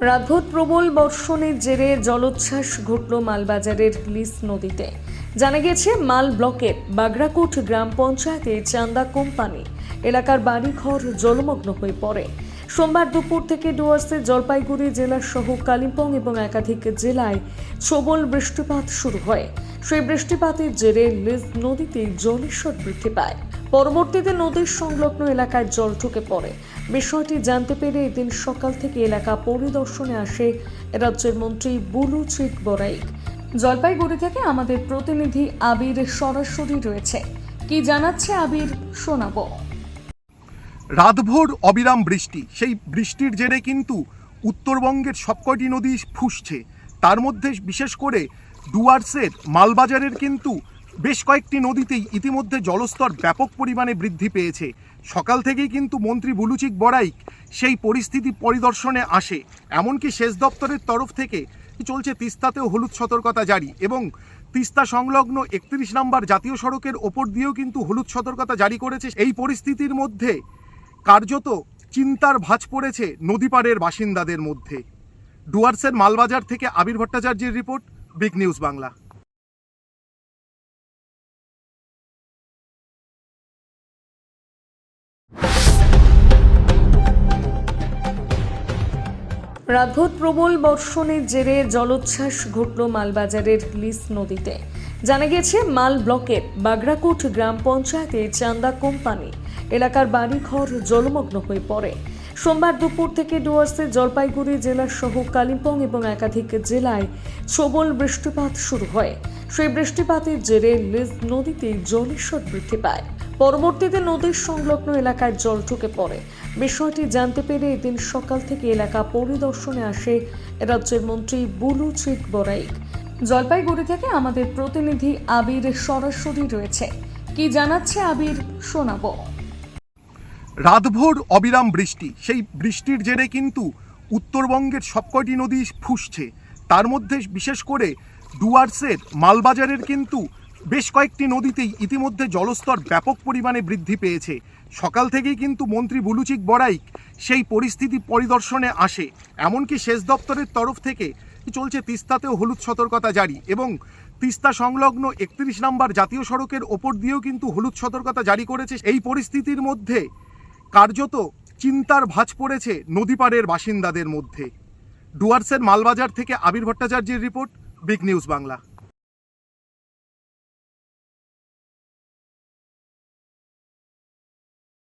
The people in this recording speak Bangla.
রাতভর প্রবল বর্ষণের জেরে জলোচ্ছ্বাস ঘটল মালবাজারের লিস নদীতে। জানা গেছে, মাল ব্লকের বাগরাকোট গ্রাম পঞ্চায়েতে চান্দা কোম্পানি এলাকার বাড়িঘর জলমগ্ন হয়ে পড়ে। সোমবার দুপুর থেকে ডুয়ার্সে জলপাইগুড়ি জেলা সহ কালিম্পং এবং একাধিক জেলায় প্রবল বৃষ্টিপাত শুরু হয়। সেই বৃষ্টিপাতের জেরে লিস নদীতে জলস্রোত বৃদ্ধি পায়। পরবর্তীতে নদীর সংলগ্ন এলাকায় জল ঢুকে পড়ে। বিষয়টি জানতে পেরে এদিন সকাল থেকে এলাকা পরিদর্শনে আসে রাজ্যের মন্ত্রী বুলুচিক বরাইক। জলপাইগুড়ি থেকে আমাদের প্রতিনিধি আবির সরাসরি রয়েছে। কি জানাচ্ছে আবির, শোনাবো। রাতভর অবিরাম বৃষ্টি, সেই বৃষ্টির জেরে কিন্তু উত্তরবঙ্গের সবকটি নদী ফুঁসছে। তার মধ্যে বিশেষ করে ডুয়ার্সের মালবাজারের কিন্তু বেশ কয়েকটি নদীতেই ইতিমধ্যে জলস্তর ব্যাপক পরিমাণে বৃদ্ধি পেয়েছে। সকাল থেকেই কিন্তু মন্ত্রী বুলুচিক বরাইক সেই পরিস্থিতি পরিদর্শনে আসে। এমনকি সেচ দপ্তরের তরফ থেকে চলছে তিস্তাতেও হলুদ সতর্কতা জারি, এবং তিস্তা সংলগ্ন 31 নম্বর জাতীয় সড়কের ওপর দিয়েও কিন্তু হলুদ সতর্কতা জারি করেছে। এই পরিস্থিতির মধ্যে কার্যত চিন্তার ভাঁজ পড়েছে নদীপাড়ের বাসিন্দাদের মধ্যে। ডুয়ার্সের মালবাজার থেকে আবির ভট্টাচার্যের রিপোর্ট, বিগ নিউজ বাংলা। রাতভর প্রবল বর্ষণের জেরে জলোচ্ছ্বাস ঘটল মালবাজারের লিস নদীতে। জানা গেছে, মাল ব্লকের বাগরাকোট গ্রাম পঞ্চায়েতে চান্দা কোম্পানি এলাকার বাড়িঘর জলমগ্ন হয়ে পড়ে। সোমবার দুপুর থেকে ডুয়ার্সে জলপাইগুড়ি জেলা সহ কালিম্পং এবং একাধিক জেলায় প্রবল বৃষ্টিপাত শুরু হয়। সেই বৃষ্টিপাতের জেরে লিস নদীতে জলস্রোত বৃদ্ধি পায়। পরবর্তীতে নদীর সংলগ্ন এলাকায় জল ঢুকে পড়ে। বিষয়টি জানতে পেরে এদিন সকাল থেকে এলাকা পরিদর্শনে আসে রাজ্যের মন্ত্রী বুলুচিক বরাইক। জলপাইগুড়ি থেকে আমাদের প্রতিনিধি আবির সরাসরি রয়েছে। কি জানাচ্ছে আবির, শোনাবো। রাতভর অবিরাম বৃষ্টি, সেই বৃষ্টির জেরে কিন্তু উত্তরবঙ্গের সবকটি নদী ফুঁসছে। তার মধ্যে বিশেষ করে ডুয়ার্সের মালবাজারের কিন্তু বেশ কয়েকটি নদীতেই ইতিমধ্যে জলস্তর ব্যাপক পরিমাণে বৃদ্ধি পেয়েছে। সকাল থেকেই কিন্তু মন্ত্রী বুলুচিক বরাইক সেই পরিস্থিতি পরিদর্শনে আসে। এমনকি সেচ দপ্তরের তরফ থেকে চলছে তিস্তাতেও হলুদ সতর্কতা জারি, এবং তিস্তা সংলগ্ন 31 নম্বর জাতীয় সড়কের ওপর দিয়েও কিন্তু হলুদ সতর্কতা জারি করেছে। এই পরিস্থিতির মধ্যে কার্যত চিন্তার ভাঁজ পড়েছে নদীপাড়ের বাসিন্দাদের মধ্যে। ডুয়ার্সের মালবাজার থেকে আবির ভট্টাচার্যের রিপোর্ট, বিগ নিউজ বাংলা।